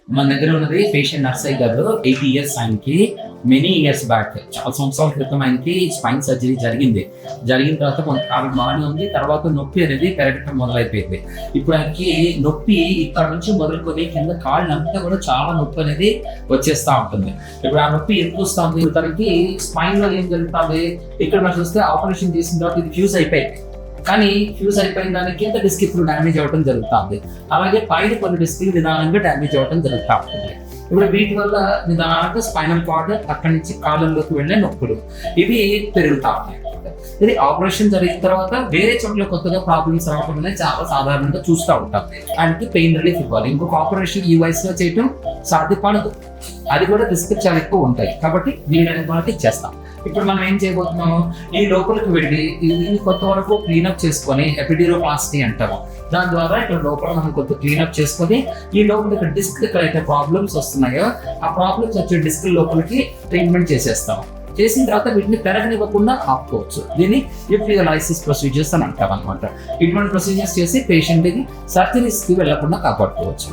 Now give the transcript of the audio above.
మన దగ్గర ఉన్నది పేషెంట్ నర్సయ్య గారు, 80 years ఆయనకి. మెనీ ఇయర్స్ బ్యాక్, చాలా సంవత్సరాల క్రితం ఆయనకి స్పైన్ సర్జరీ జరిగిన తర్వాత కొంతకాలం బాగానే ఉంది. తర్వాత నొప్పి అనేది పెరగటం మొదలైపోయింది. ఇప్పుడు ఆయనకి నొప్పి ఇక్కడ నుంచి మొదలుకొని కింద కాళ్ళంతా కూడా చాలా నొప్పి అనేది వచ్చేస్తా ఉంటుంది. ఇప్పుడు ఆ నొప్పి ఎందుకు వస్తుంది? తనకి స్పైన్ లో ఏం జరుగుతుంది? ఇక్కడ మనం చూస్తే ఆపరేషన్ చేసిన తర్వాత ఇది ఫ్యూజ్ అయిపోయింది. కానీ ఫ్యూజ్ అయిపోయిన దానికి కింద డిస్క్ ఇప్పుడు డ్యామేజ్ అవ్వడం జరుగుతుంది. అలాగే పైన కొన్ని డిస్క్లు నిదానంగా డ్యామేజ్ అవ్వడం జరుగుతూ ఉంటుంది. ఇప్పుడు వీటి వల్ల నిదానంగా స్పైనల్ కార్డ్ అక్కడి నుంచి కాలంలోకి వెళ్ళే నొప్పులు ఇవి పెరుగుతా ఉన్నాయి. ఇది ఆపరేషన్ జరిగిన తర్వాత వేరే చోట్ల కొత్తగా ప్రాబ్లమ్స్ రావడం అనేది చాలా సాధారణంగా చూస్తూ ఉంటాం. ఆయనకి పెయిన్ రిలీఫ్ ఇవ్వాలి. ఇంకొక ఆపరేషన్ ఈ వయసులో చేయటం సాధ్యపడదు. అది కూడా రిస్క్ చాలా ఎక్కువ ఉంటాయి. కాబట్టి వీలైన వాటికి చేస్తాం. ఇప్పుడు మనం ఏం చేయబోతున్నాము, ఈ లోపలికి వెళ్ళి ఇది కొంత వరకు క్లీనప్ చేసుకొని ఎపిడ్యూరోప్లాస్టీ అంటాము. దాని ద్వారా ఇక్కడ లోపల మనం కొంత క్లీనప్ చేసుకొని ఈ లోపల ఇక్కడ డిస్క్ ఎక్కడైతే ప్రాబ్లమ్స్ వస్తున్నాయో ఆ ప్రాబ్లమ్స్ వచ్చే డిస్క్ లోపలికి ట్రీట్మెంట్ చేసేస్తాం. చేసిన తర్వాత వీటిని పెరగనివ్వకుండా ఆపుకోవచ్చు. దీన్ని ఎపిడ్యూరోలైసిస్ ప్రొసీజర్స్ అని అంటాం అనమాట. ఇటువంటి ప్రొసీజర్స్ చేసి పేషెంట్కి సర్జరీస్కి వెళ్లకుండా కాపాడుకోవచ్చు.